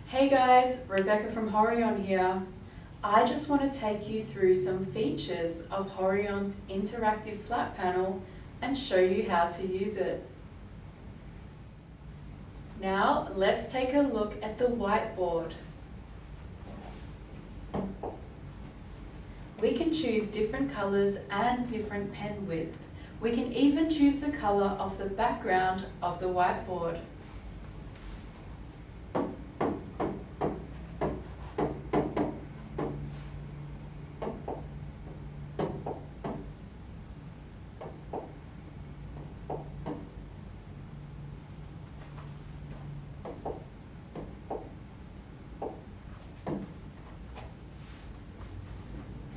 Hey guys, Rebecca from Horion here. I just want to take you through some features of Horion's interactive flat panel and show you how to use it. Now let's take a look at the whiteboard. We can choose different colors and different pen width. We can even choose the color of the background of the whiteboard.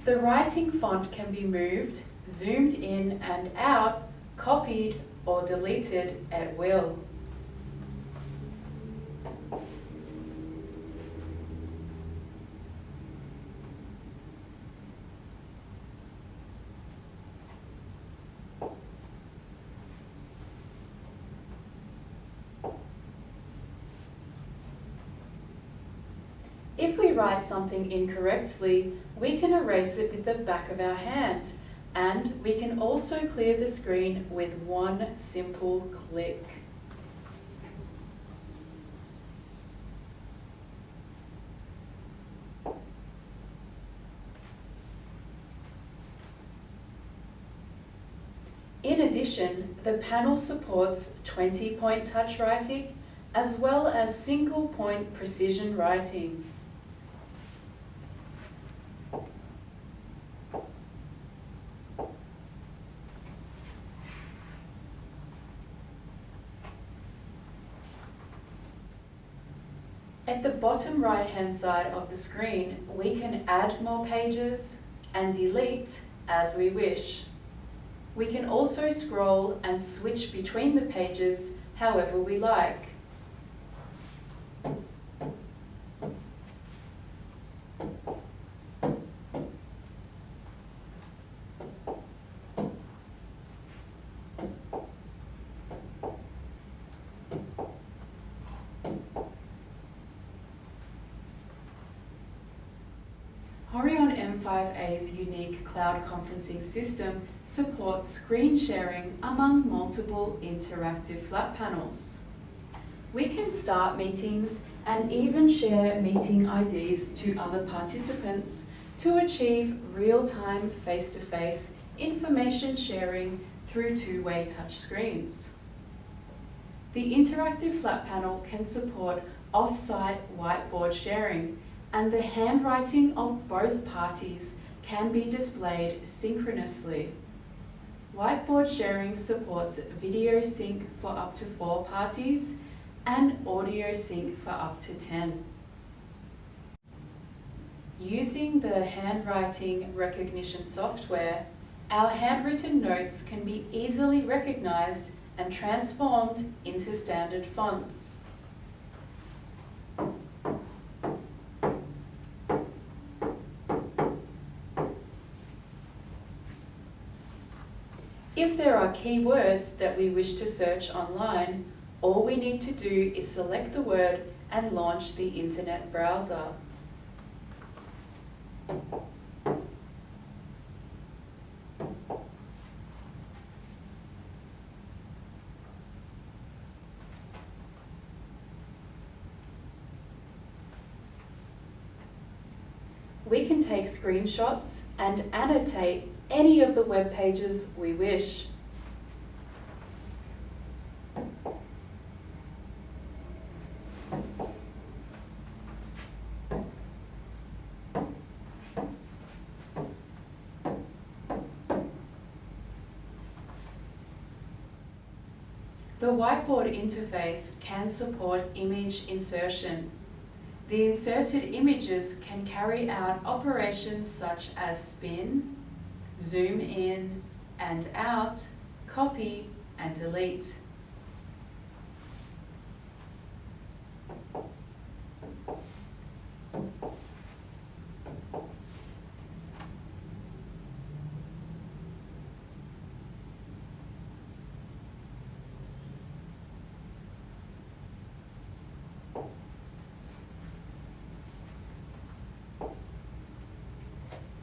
The writing font can be moved, zoomed in and out, copied or deleted at will. If we write something incorrectly, we can erase it with the back of our hand, and we can also clear the screen with one simple click. In addition, the panel supports 20-point touch writing as well as single-point precision writing. At the bottom right-hand side of the screen, we can add more pages and delete as we wish. We can also scroll and switch between the pages however we like. Horion M5A's unique cloud conferencing system supports screen sharing among multiple interactive flat panels. We can start meetings and even share meeting IDs to other participants to achieve real-time face-to-face information sharing through two-way touch screens. The interactive flat panel can support off-site whiteboard sharing, and the handwriting of both parties can be displayed synchronously. Whiteboard sharing supports video sync for up to 4 parties and audio sync for up to 10. Using the handwriting recognition software, our handwritten notes can be easily recognized and transformed into standard fonts. If there are keywords that we wish to search online, all we need to do is select the word and launch the internet browser. We can take screenshots and annotate any of the web pages we wish. The whiteboard interface can support image insertion. The inserted images can carry out operations such as spin, zoom in and out, copy and delete.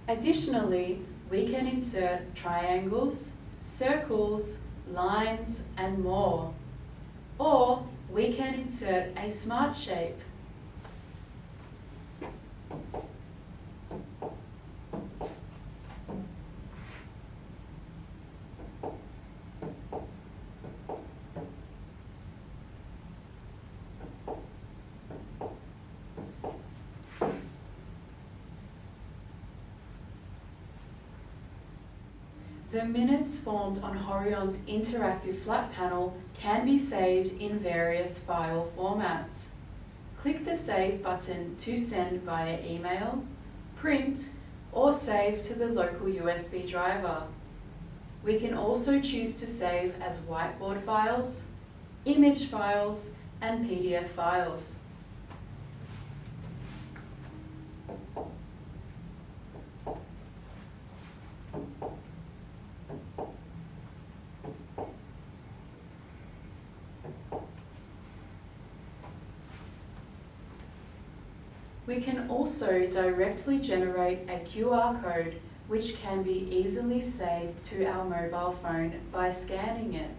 Additionally, we can insert triangles, circles, lines, and more. Or we can insert a smart shape. The minutes formed on Horion's interactive flat panel can be saved in various file formats. Click the Save button to send via email, print, or save to the local USB driver. We can also choose to save as whiteboard files, image files, and PDF files. We can also directly generate a QR code which can be easily saved to our mobile phone by scanning it.